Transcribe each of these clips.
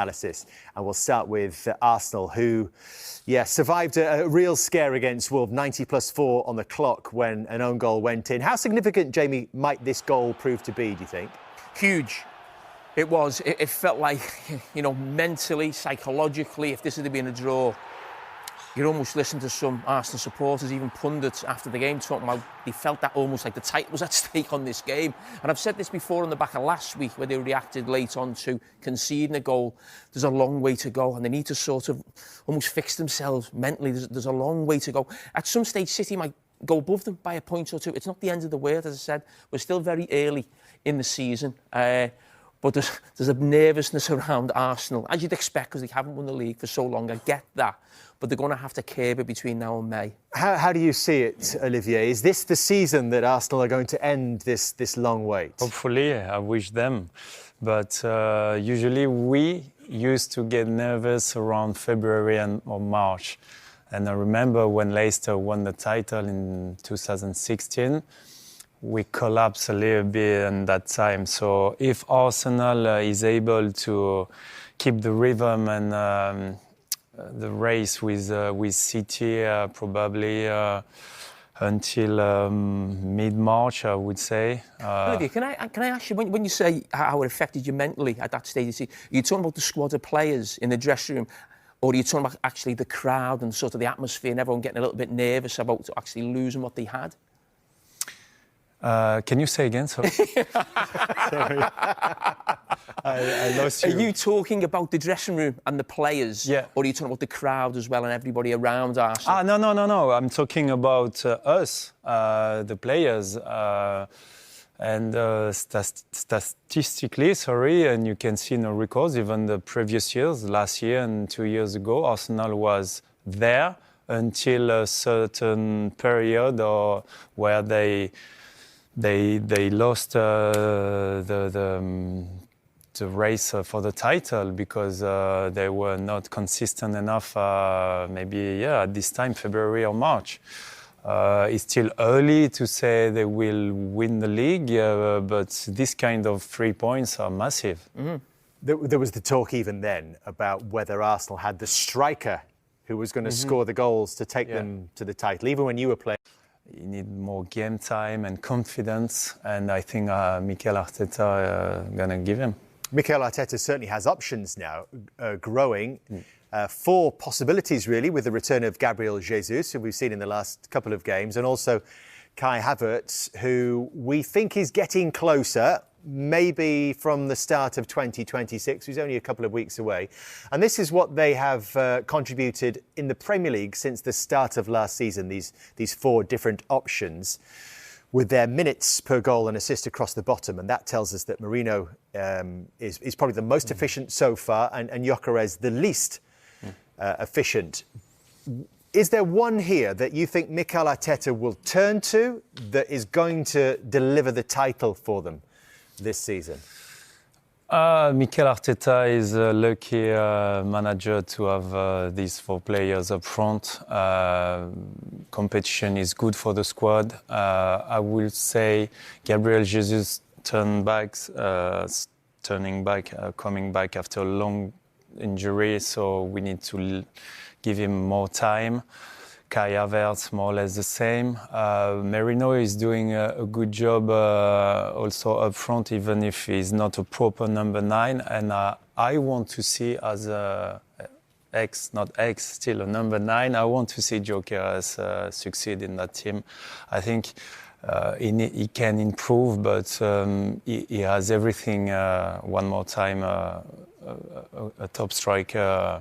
Analysis, and we'll start with Arsenal, who, survived a real scare against Wolves. 90+4 on the clock when an own goal went in. How significant, Jamie, might this goal prove to be, do you think? Huge. It was. It felt like, mentally, psychologically, if this had been a draw, you'd almost listen to some Arsenal supporters, even pundits after the game, talking about they felt that almost like the title was at stake on this game. And I've said this before on the back of last week, where they reacted late on to conceding a goal. There's a long way to go, and they need to sort of almost fix themselves mentally. There's a long way to go. At some stage, City might go above them by a point or two. It's not the end of the world, as I said. We're still very early in the season. But there's a nervousness around Arsenal, as you'd expect, because they haven't won the league for so long. I get that. But they're going to have to curb it between now and May. How do you see it, Olivier? Is this the season that Arsenal are going to end this long wait? Hopefully, I wish them. But usually we used to get nervous around February or March. And I remember when Leicester won the title in 2016, we collapsed a little bit in that time. So if Arsenal is able to keep the rhythm and the race with City probably until mid-March, I would say. Olivier, can I ask you, when you say how it affected you mentally at that stage, are you talking about the squad of players in the dressing room, or are you talking about actually the crowd and sort of the atmosphere and everyone getting a little bit nervous about actually losing what they had? Can you say again? Sorry. Sorry. I lost you. Are you talking about the dressing room and the players? Yeah. Or are you talking about the crowd as well and everybody around Arsenal? No. I'm talking about us, the players. And statistically, and you can see in the records, even the previous years, last year and 2 years ago, Arsenal was there until a certain period where they lost the race for the title because they were not consistent enough, maybe at this time, February or March. It's still early to say they will win the league, but this kind of 3 points are massive. Mm-hmm. There was the talk even then about whether Arsenal had the striker who was going to score the goals to take them to the title, even when you were playing. You need more game time and confidence, and I think Mikel Arteta going to give him. Mikel Arteta certainly has options now, growing. 4 possibilities, really, with the return of Gabriel Jesus, who we've seen in the last couple of games, and also Kai Havertz, who we think is getting closer, maybe from the start of 2026. He's only a couple of weeks away. And this is what they have contributed in the Premier League since the start of last season, these 4 different options, with their minutes per goal and assist across the bottom. And that tells us that Merino is probably the most efficient so far, and Gyökeres the least efficient. Is there one here that you think Mikel Arteta will turn to that is going to deliver the title for them this season? Mikel Arteta is a lucky manager to have these 4 players up front. Competition is good for the squad. I will say Gabriel Jesus coming back after a long injury, so we need to give him more time. Kai Havertz, more or less the same. Merino is doing a good job also up front, even if he's not a proper number 9. And I want to see as still a number 9, I want to see Gyökeres succeed in that team. I think he can improve, but he has everything one more time. A top striker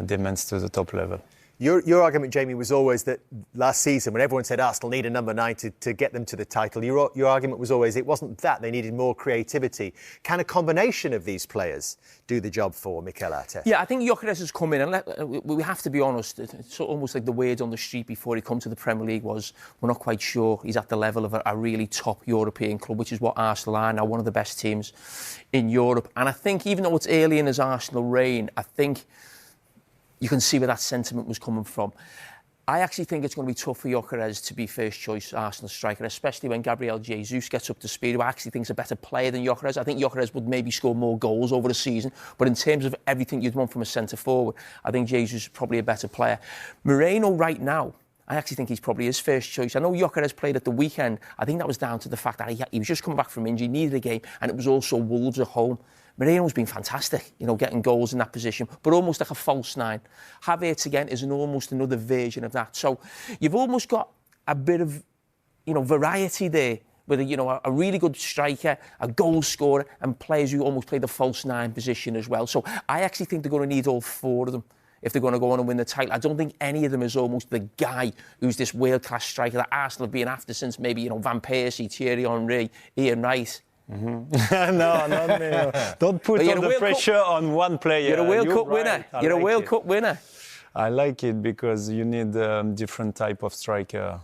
demands to the top level. Your argument, Jamie, was always that last season, when everyone said Arsenal need a number 9 to get them to the title, your argument was always it wasn't that, they needed more creativity. Can a combination of these players do the job for Mikel Arteta? Yeah, I think Gyökeres has come in, and we have to be honest, it's almost like the word on the street before he come to the Premier League was, we're not quite sure he's at the level of a really top European club, which is what Arsenal are now, one of the best teams in Europe. And I think even though it's early in his Arsenal reign, I think you can see where that sentiment was coming from. I actually think it's going to be tough for Gyökeres to be first choice Arsenal striker, especially when Gabriel Jesus gets up to speed, who I actually think is a better player than Gyökeres. I think Gyökeres would maybe score more goals over the season, but in terms of everything you'd want from a centre forward, I think Jesus is probably a better player. Merino right now, I actually think he's probably his first choice. I know Gyökeres played at the weekend. I think that was down to the fact that he was just coming back from injury, needed a game, and it was also Wolves at home. Merino's been fantastic, getting goals in that position, but almost like a false nine. Havertz, again, is almost another version of that. So you've almost got a bit of, variety there with a really good striker, a goal scorer, and players who almost play the false nine position as well. So I actually think they're going to need all four of them if they're going to go on and win the title. I don't think any of them is almost the guy who's this world-class striker that Arsenal have been after since maybe, Van Persie, Thierry Henry, Ian Wright. Mm-hmm. No, not me. Don't put all the pressure on one player. You're a World Cup winner. You're a World Cup winner. I like it because you need different type of striker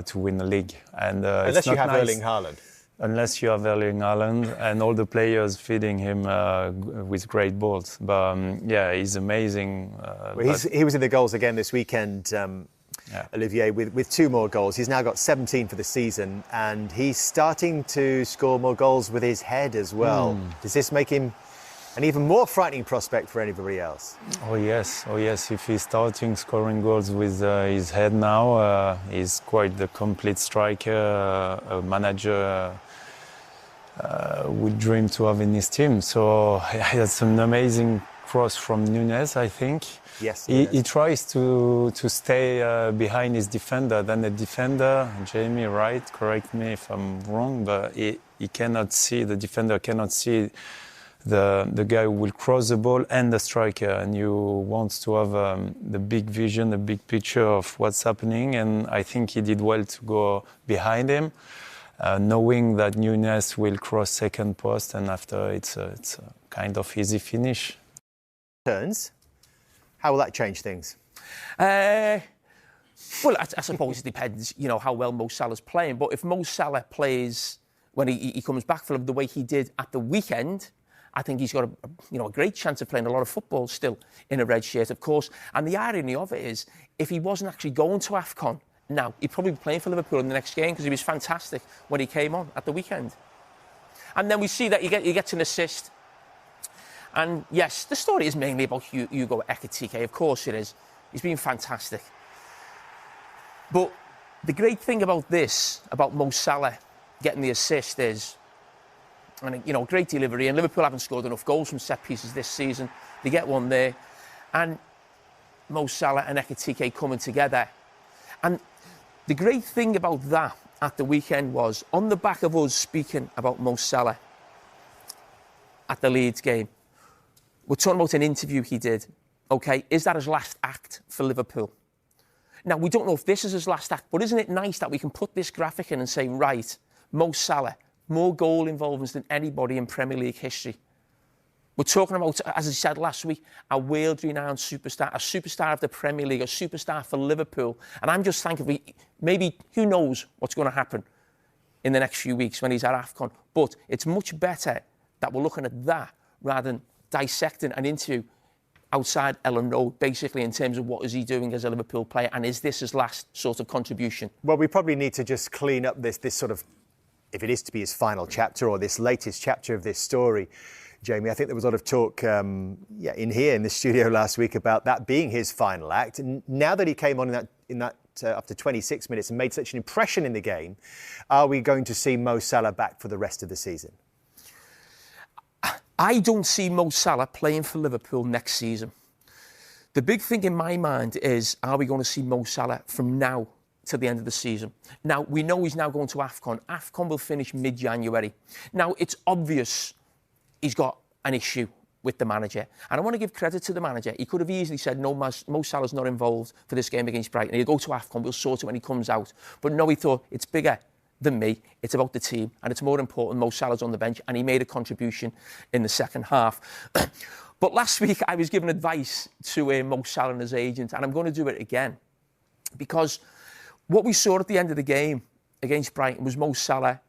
to win a league. And unless you have Erling Haaland. Unless you have Erling Haaland and all the players feeding him with great balls. But he's amazing. He was in the goals again this weekend. Olivier, with 2 more goals. He's now got 17 for the season, and he's starting to score more goals with his head as well. Does this make him an even more frightening prospect for anybody else? Oh yes. If he's starting scoring goals with his head now, he's quite the complete striker, a manager would dream to have in his team. So that's an amazing cross from Núñez, I think. Yes, he tries to stay behind his defender. Then the defender, Jamie Wright, correct me if I'm wrong, but he cannot see, the defender cannot see the guy who will cross the ball and the striker. And you want to have the big vision, the big picture of what's happening. And I think he did well to go behind him, knowing that Núñez will cross second post, and after it's a kind of easy finish. Turns. How will that change things? Well, I suppose it depends, how well Mo Salah's playing. But if Mo Salah plays when he comes back from the way he did at the weekend, I think he's got a great chance of playing a lot of football still in a red shirt, of course. And the irony of it is, if he wasn't actually going to AFCON now, he'd probably be playing for Liverpool in the next game because he was fantastic when he came on at the weekend. And then we see that he gets an assist. And yes, the story is mainly about Hugo Ekitike. Of course it is. He's been fantastic. But the great thing about this, about Mo Salah getting the assist is, great delivery. And Liverpool haven't scored enough goals from set pieces this season. They get one there. And Mo Salah and Ekitike coming together. And the great thing about that at the weekend was, on the back of us speaking about Mo Salah at the Leeds game, we're talking about an interview he did. Okay, is that his last act for Liverpool? Now, we don't know if this is his last act, but isn't it nice that we can put this graphic in and say, right, Mo Salah, more goal involvements than anybody in Premier League history. We're talking about, as I said last week, a world-renowned superstar, a superstar of the Premier League, a superstar for Liverpool. And I'm just thinking, maybe, who knows what's going to happen in the next few weeks when he's at AFCON. But it's much better that we're looking at that rather than dissecting an interview outside Ellen Road, basically in terms of what is he doing as a Liverpool player, and is this his last sort of contribution? Well, we probably need to just clean up this sort of, if it is to be his final chapter or this latest chapter of this story. Jamie, I think there was a lot of talk in the studio last week about that being his final act. And now that he came on in that after 26 minutes and made such an impression in the game, are we going to see Mo Salah back for the rest of the season? I don't see Mo Salah playing for Liverpool next season. The big thing in my mind is, are we going to see Mo Salah from now to the end of the season? Now, we know he's now going to AFCON. AFCON will finish mid-January. Now, it's obvious he's got an issue with the manager. And I want to give credit to the manager. He could have easily said, no, Mo Salah's not involved for this game against Brighton. He'll go to AFCON, we'll sort it when he comes out. But no, he thought, it's bigger than me, it's about the team, and it's more important Mo Salah's on the bench, and he made a contribution in the second half. But last week I was giving advice to Mo Salah and his agent, and I'm going to do it again, because what we saw at the end of the game against Brighton was Mo Salah,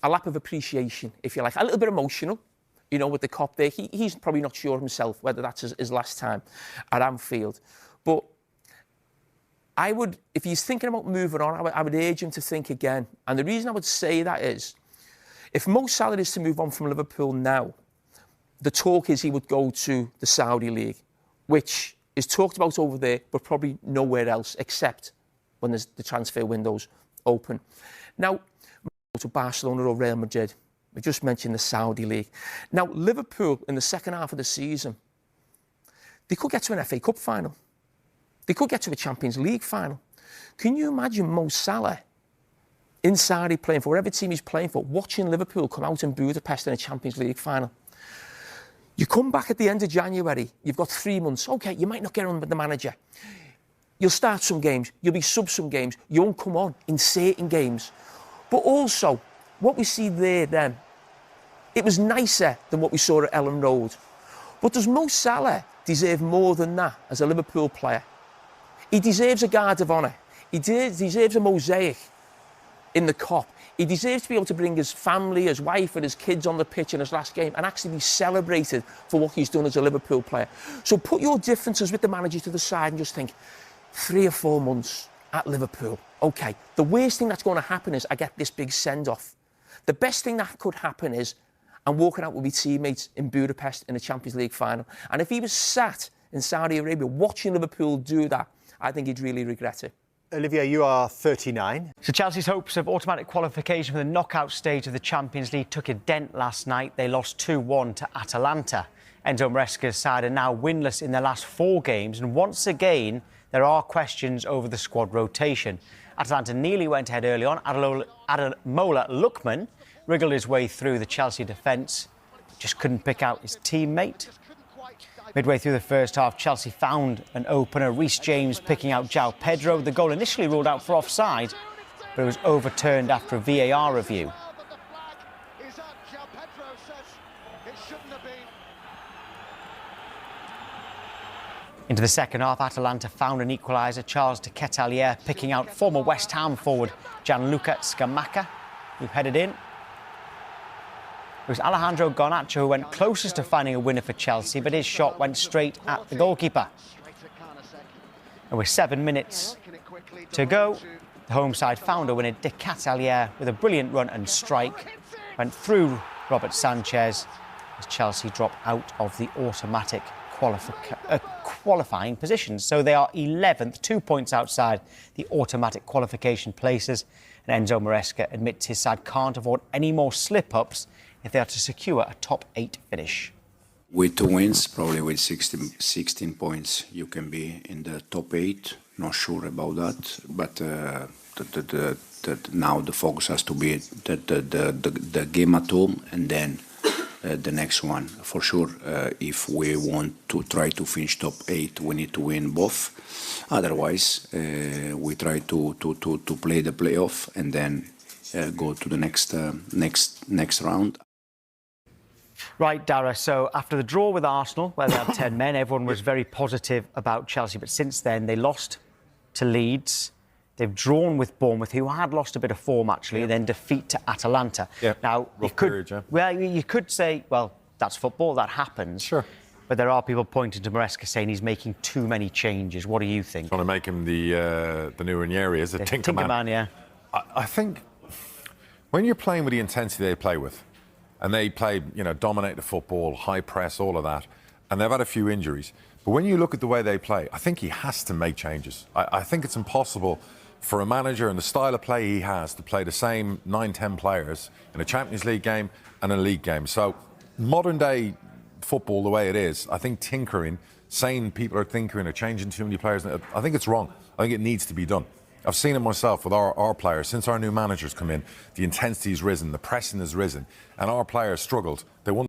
a lap of appreciation, if you like, a little bit emotional, with the cop there. He's probably not sure himself whether that's his last time at Anfield, but I would, if he's thinking about moving on, I would urge him to think again. And the reason I would say that is, if Mo Salah is to move on from Liverpool now, the talk is he would go to the Saudi League, which is talked about over there, but probably nowhere else except when the transfer window's open. Now, to Barcelona or Real Madrid, we just mentioned the Saudi League. Now, Liverpool, in the second half of the season, they could get to an FA Cup final. They could get to a Champions League final. Can you imagine Mo Salah in Saudi playing for whatever team he's playing for, watching Liverpool come out in Budapest in a Champions League final? You come back at the end of January, you've got 3 months. OK, you might not get on with the manager. You'll start some games, you'll be sub some games, you won't come on in certain games. But also, what we see there then, it was nicer than what we saw at Ellen Road. But does Mo Salah deserve more than that as a Liverpool player? He deserves a guard of honour. He deserves a mosaic in the Kop. He deserves to be able to bring his family, his wife and his kids on the pitch in his last game and actually be celebrated for what he's done as a Liverpool player. So put your differences with the manager to the side and just think, 3 or 4 months at Liverpool. OK, the worst thing that's going to happen is I get this big send-off. The best thing that could happen is I'm walking out with my teammates in Budapest in the Champions League final. And if he was sat in Saudi Arabia watching Liverpool do that, I think he'd really regret it. Olivia, you are 39. So Chelsea's hopes of automatic qualification for the knockout stage of the Champions League took a dent last night. They lost 2-1 to Atalanta. Enzo Maresca's side are now winless in their last 4 games. And once again, there are questions over the squad rotation. Atalanta nearly went ahead early on. Ademola Lookman wriggled his way through the Chelsea defence. Just couldn't pick out his teammate. Midway through the first half, Chelsea found an opener. Reece James picking out João Pedro. The goal initially ruled out for offside, but it was overturned after a VAR review. Into the second half, Atalanta found an equaliser. Charles de Ketelaere picking out former West Ham forward Gianluca Scamacca, who headed in. It was Alejandro Garnacho who went closest to finding a winner for Chelsea, but his shot went straight at the goalkeeper. And with 7 minutes to go, the home side found a winner. De Ketelaere, with a brilliant run and strike, went through Robert Sanchez as Chelsea dropped out of the automatic qualifying positions. So they are 11th, 2 points outside the automatic qualification places. And Enzo Maresca admits his side can't afford any more slip-ups if they are to secure a top 8 finish. With 2 wins, probably with 16 points, you can be in the top 8. Not sure about that, but now the focus has to be the game at home and then the next one. For sure, if we want to try to finish top 8, we need to win both. Otherwise, we try to play the playoff and then go to the next round. Right, Dara, so after the draw with Arsenal, where they had 10 men, everyone was very positive about Chelsea. But since then, they lost to Leeds. They've drawn with Bournemouth, who had lost a bit of form, actually, then defeat to Atalanta. Yeah, now, you could say, well, that's football, that happens. Sure. But there are people pointing to Maresca saying he's making too many changes. What do you think? Trying to make him the new Ranieri as a Tinkerman. Yeah. I think when you're playing with the intensity they play with, and they play, dominate the football, high press, all of that, and they've had a few injuries. But when you look at the way they play, I think he has to make changes. I think it's impossible for a manager and the style of play he has to play the same 9-10 players in a Champions League game and a league game. So modern day football, the way it is, I think tinkering, saying people are tinkering or changing too many players, I think it's wrong. I think it needs to be done. I've seen it myself with our players. Since our new managers come in, the intensity's risen, the pressing has risen, and our players struggled. They won